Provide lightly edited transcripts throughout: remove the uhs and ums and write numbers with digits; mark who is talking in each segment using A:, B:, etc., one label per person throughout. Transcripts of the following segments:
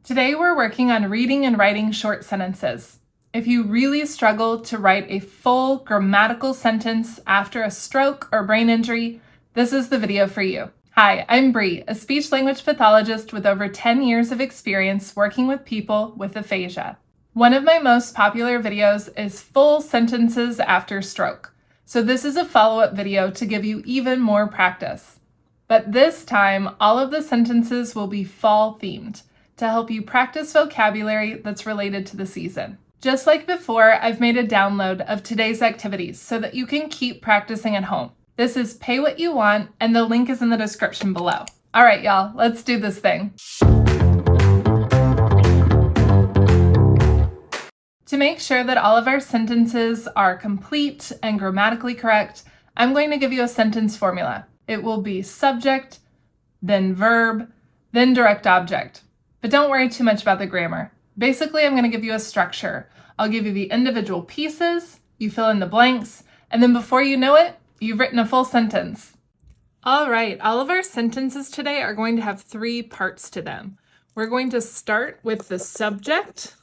A: Today we're working on reading and writing short sentences. If you really struggle to write a full grammatical sentence after a stroke or brain injury, this is the video for you. Hi, I'm Bree, a speech-language pathologist with over 10 years of experience working with people with aphasia. One of my most popular videos is full sentences after stroke, so this is a follow-up video to give you even more practice. But this time, all of the sentences will be fall-themed to help you practice vocabulary that's related to the season. Just like before, I've made a download of today's activities so that you can keep practicing at home. This is Pay What You Want, and the link is in the description below. All right, y'all, let's do this thing. To make sure that all of our sentences are complete and grammatically correct, I'm going to give you a sentence formula. It will be subject, then verb, then direct object. But don't worry too much about the grammar. Basically, I'm going to give you a structure. I'll give you the individual pieces, you fill in the blanks, and then before you know it, you've written a full sentence. All right, all of our sentences today are going to have 3 parts to them. We're going to start with the subject,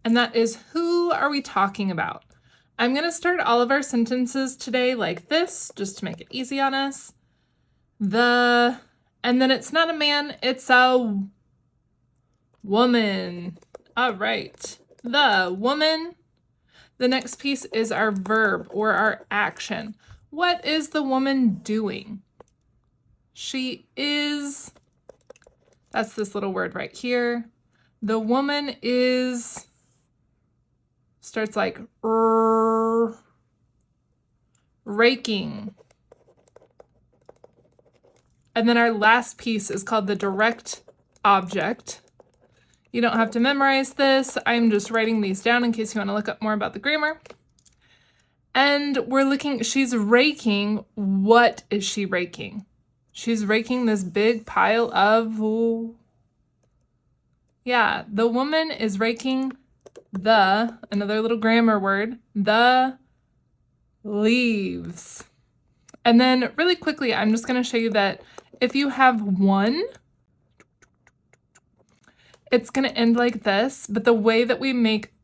A: and that is, who are we talking about? I'm going to start all of our sentences today like this, just to make it easy on us. And then it's not a man, it's a woman. All right, the woman. The next piece is our verb or our action. What is the woman doing? She is, that's this little word right here. The woman is, starts like raking. And then our last piece is called the direct object. You don't have to memorize this. I'm just writing these down in case you want to look up more about the grammar. And we're looking, she's raking. What is she raking? She's raking this big pile of, the woman is raking another little grammar word, the leaves. And then really quickly, I'm just going to show you that if you have one, it's going to end like this, but the way that we make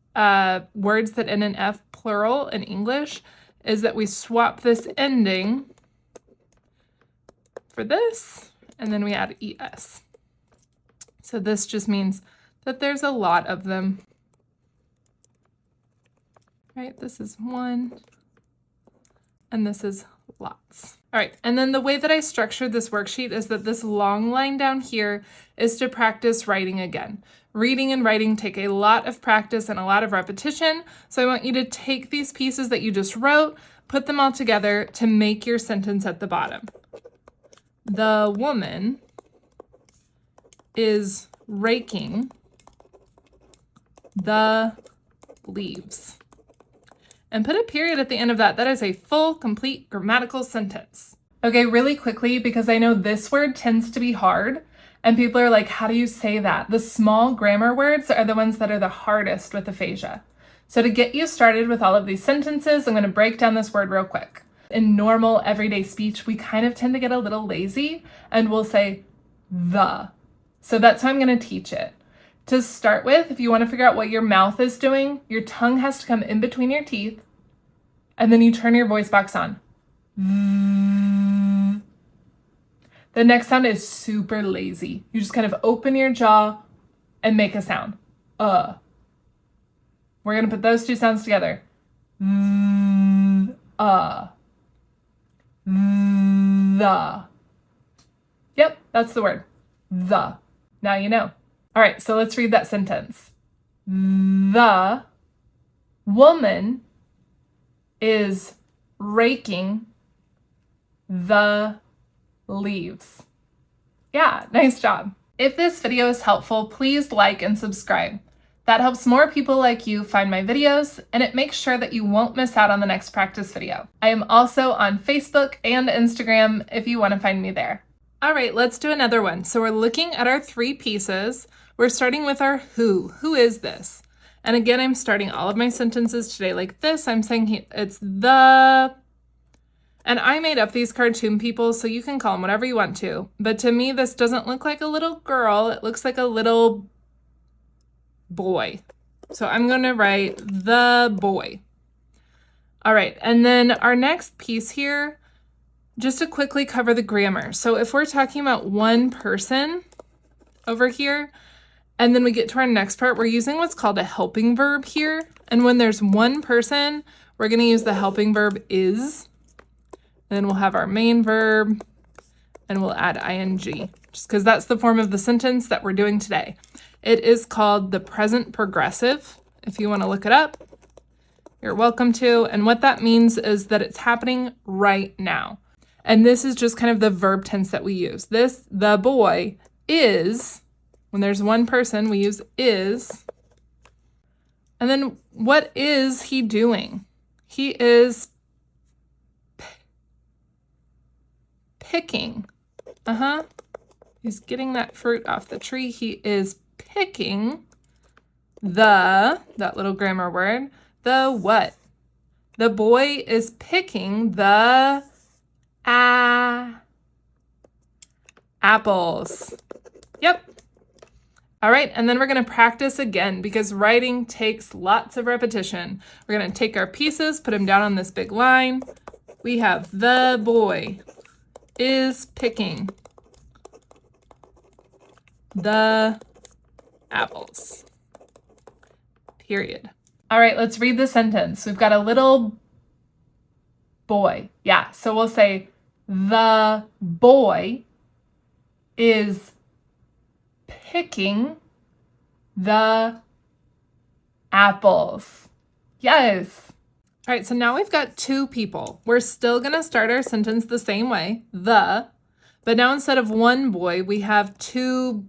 A: words that end in F plural in English is that we swap this ending for this, and then we add ES. So this just means that there's a lot of them. Right, this is one, and this is lots. All right, and then the way that I structured this worksheet is that this long line down here is to practice writing again. Reading and writing take a lot of practice and a lot of repetition, so I want you to take these pieces that you just wrote, put them all together to make your sentence at the bottom. The woman is raking the leaves. And put a period at the end of that. That is a full, complete grammatical sentence. Okay, really quickly, because I know this word tends to be hard, and people are like, how do you say that? The small grammar words are the ones that are the hardest with aphasia. So to get you started with all of these sentences, I'm going to break down this word real quick. In normal, everyday speech, we kind of tend to get a little lazy, and we'll say the. So that's how I'm going to teach it. To start with, if you want to figure out what your mouth is doing, your tongue has to come in between your teeth, and then you turn your voice box on. The next sound is super lazy. You just kind of open your jaw and make a sound. We're going to put those 2 sounds together. The. Yep, that's the word. The. Now you know. All right, so let's read that sentence. The woman is raking the leaves. Yeah, nice job. If this video is helpful, please like and subscribe. That helps more people like you find my videos, and it makes sure that you won't miss out on the next practice video. I am also on Facebook and Instagram if you want to find me there. All right, let's do another one. So we're looking at our 3 pieces. We're starting with our who. Who is this? And again, I'm starting all of my sentences today like this. I'm saying it's the, And I made up these cartoon people, so you can call them whatever you want to. But to me, this doesn't look like a little girl. It looks like a little boy. So I'm going to write the boy. All right, and then our next piece here, just to quickly cover the grammar. So if we're talking about one person over here, and then we get to our next part, we're using what's called a helping verb here. And when there's one person, we're going to use the helping verb is. Then we'll have our main verb, and we'll add ing, just because that's the form of the sentence that we're doing today. It is called the present progressive. If you want to look it up, you're welcome to. And what that means is that it's happening right now. And this is just kind of the verb tense that we use. The boy is, when there's one person, we use is. And then what is he doing? He is picking. He's getting that fruit off the tree. He is picking that little grammar word, the what? The boy is picking the apples. Yep. All right, and then we're going to practice again because writing takes lots of repetition. We're going to take our pieces, put them down on this big line. We have the boy is picking the apples. Period. All right, let's read the sentence. We've got a little boy. Yeah, so we'll say the boy is picking the apples. Yes. All right, so now we've got two people. We're still going to start our sentence the same way, but now instead of one boy, we have two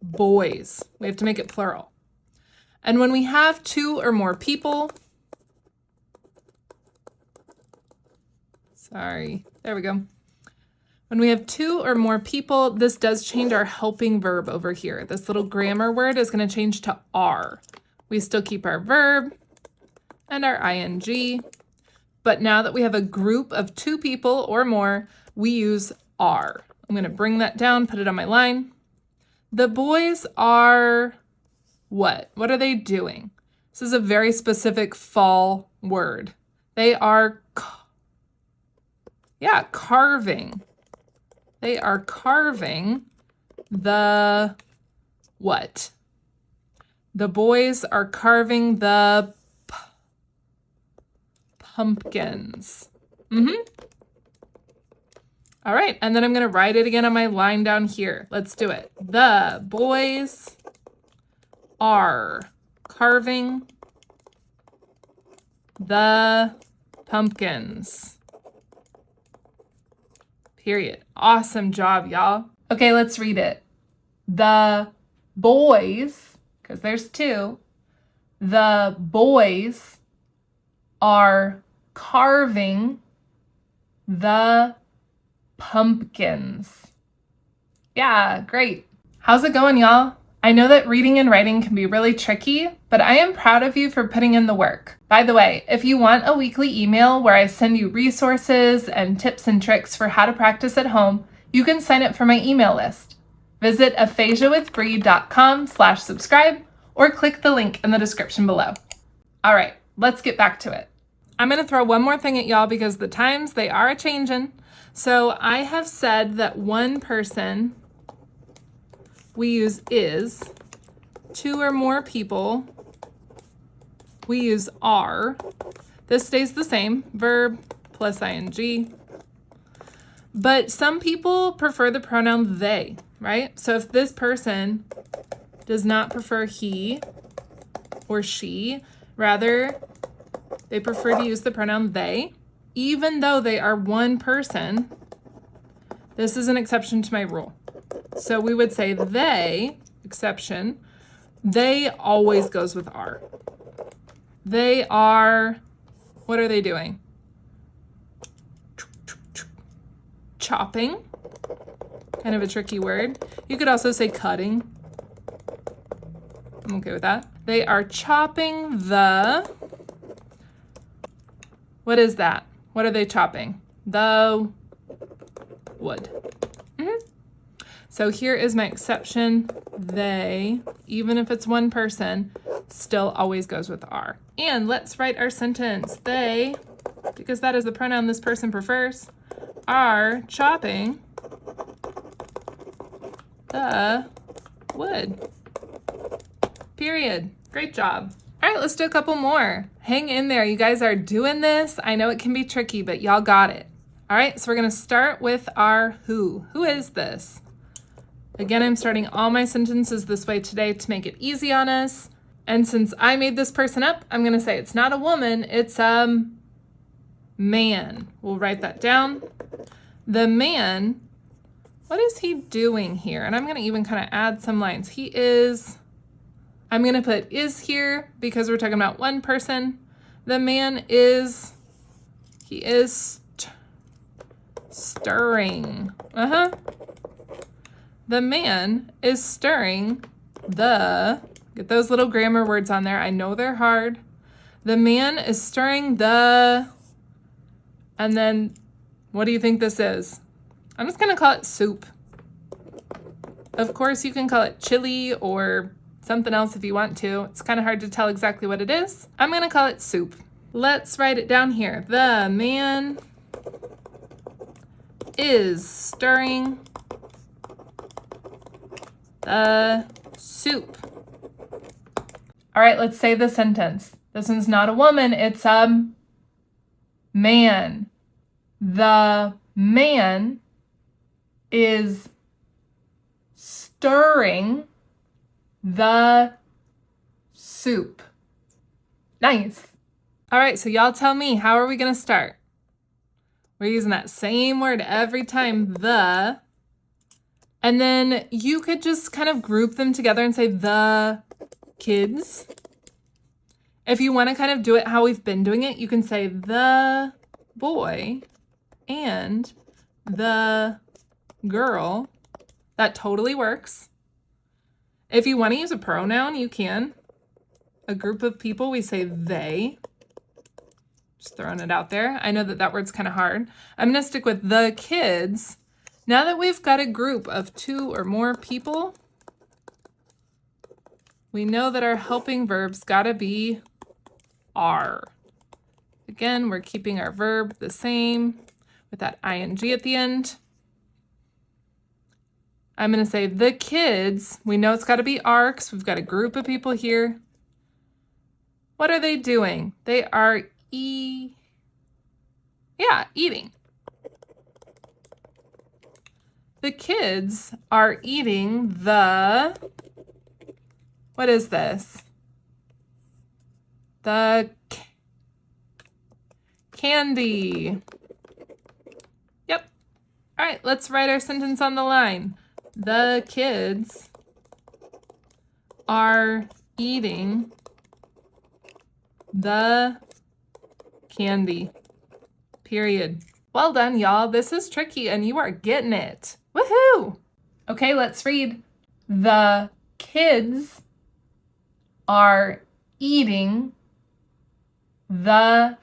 A: boys. We have to make it plural. And when we have two or more people, there we go. When we have two or more people, this does change our helping verb over here. This little grammar word is going to change to are. We still keep our verb and our ing, but now that we have a group of two people or more, we use are. I'm going to bring that down, put it on my line. The boys are what? What are they doing? This is a very specific fall word. They are, carving. They are carving the what? The boys are carving the pumpkins. All right, and then I'm going to write it again on my line down here. Let's do it. The boys are carving the pumpkins. Period. Awesome job, y'all. Okay, let's read it. The boys, because there's two, the boys are carving the pumpkins. Yeah, great. How's it going, y'all? I know that reading and writing can be really tricky, but I am proud of you for putting in the work. By the way, if you want a weekly email where I send you resources and tips and tricks for how to practice at home, you can sign up for my email list. Visit aphasiawithbree.com/subscribe or click the link in the description below. All right, let's get back to it. I'm going to throw one more thing at y'all because the times, they are a-changin'. So I have said that one person, we use is. Two or more people, we use are. This stays the same, verb plus ing. But some people prefer the pronoun they, right? So if this person does not prefer he or she, rather they prefer to use the pronoun they, even though they are one person, this is an exception to my rule. So we would say they, exception, they always goes with are. They are, what are they doing? Chopping, kind of a tricky word. You could also say cutting. I'm okay with that. They are chopping the, what is that? What are they chopping? the would. So here is my exception. They, even if it's one person, still always goes with are. And let's write our sentence. They, because that is the pronoun this person prefers, are chopping the wood. Period. Great job. All right, let's do a couple more. Hang in there. You guys are doing this. I know it can be tricky, but y'all got it. All right, so we're going to start with our who. Who is this? Again, I'm starting all my sentences this way today to make it easy on us. And since I made this person up, I'm going to say it's not a woman, it's a man. We'll write that down. The man, what is he doing here? And I'm going to even kind of add some lines. He is, I'm going to put is here because we're talking about one person. The man is, he is stirring. The man is stirring the, get those little grammar words on there. I know they're hard. The man is stirring the, and then what do you think this is? I'm just going to call it soup. Of course, you can call it chili or something else if you want to. It's kind of hard to tell exactly what it is. I'm going to call it soup. Let's write it down here. The man is stirring the soup. All right, let's say the sentence. This one's not a woman, it's a man. The man is stirring the soup. Nice. All right, so y'all tell me, how are we going to start? We're using that same word every time, the. And then you could just kind of group them together and say the kids. If you want to kind of do it how we've been doing it, you can say the boy and the girl. That totally works. If you want to use a pronoun, you can. A group of people, we say they. Just throwing it out there. I know that that word's kind of hard. I'm going to stick with the kids. Now that we've got a group of 2 or more people, we know that our helping verbs gotta be are. Again, we're keeping our verb the same with that ing at the end. I'm going to say the kids. We know it's got to be are because we've got a group of people here. What are they doing? They are eating. The kids are eating the, what is this? The candy. Yep. All right, let's write our sentence on the line. The kids are eating the candy. Period. Well done, y'all. This is tricky and you are getting it. Woohoo! Okay, let's read. The kids are eating the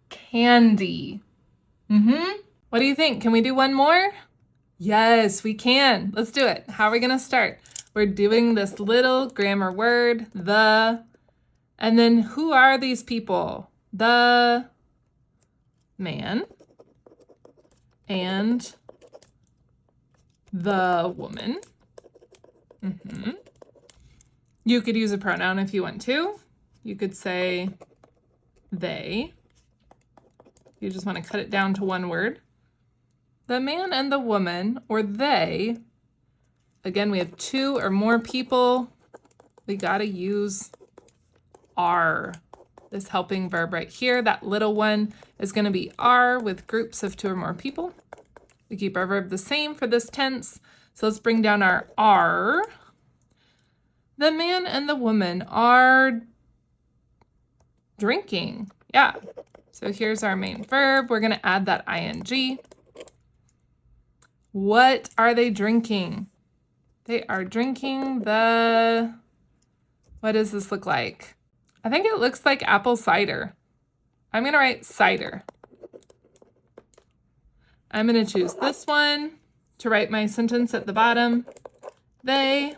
A: candy. What do you think? Can we do one more? Yes, we can. Let's do it. How are we going to start? We're doing this little grammar word, the, and then who are these people? The man and the woman. You could use a pronoun if you want to. You could say they. You just want to cut it down to one word. The man and the woman, or they. Again, we have 2 or more people. We got to use are. This helping verb right here, that little one is going to be are with groups of 2 or more people. We keep our verb the same for this tense. So let's bring down our are. The man and the woman are drinking. Yeah. So here's our main verb. We're going to add that ing. What are they drinking? They are drinking the, what does this look like? I think it looks like apple cider. I'm going to write cider. I'm going to choose this one to write my sentence at the bottom. They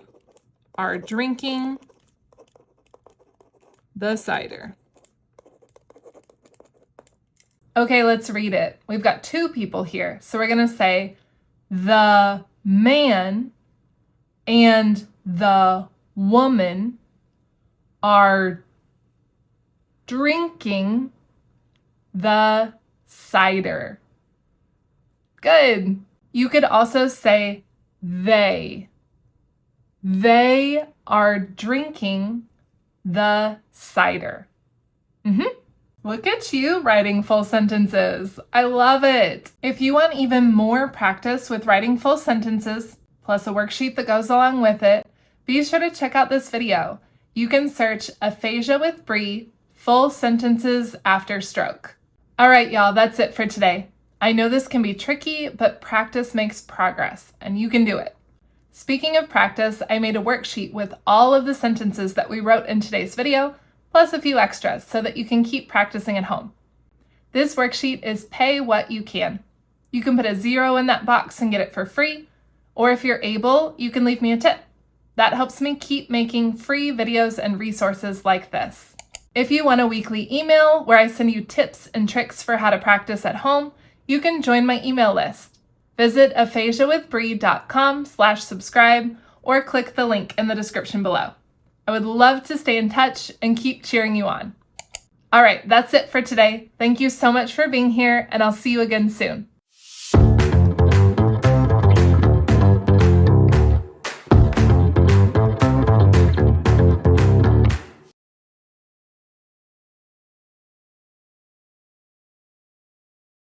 A: are drinking the cider. Okay, let's read it. We've got two people here. So we're going to say the man and the woman are drinking the cider. Good. You could also say they. They are drinking the cider. Look at you writing full sentences. I love it. If you want even more practice with writing full sentences, plus a worksheet that goes along with it, be sure to check out this video. You can search Aphasia with Bree, full sentences after stroke. All right, y'all, that's it for today. I know this can be tricky, but practice makes progress, and you can do it. Speaking of practice, I made a worksheet with all of the sentences that we wrote in today's video, plus a few extras so that you can keep practicing at home. This worksheet is pay what you can. You can put a 0 in that box and get it for free, or if you're able, you can leave me a tip. That helps me keep making free videos and resources like this. If you want a weekly email where I send you tips and tricks for how to practice at home, you can join my email list. Visit aphasiawithbree.com/subscribe or click the link in the description below. I would love to stay in touch and keep cheering you on. All right, that's it for today. Thank you so much for being here, and I'll see you again soon.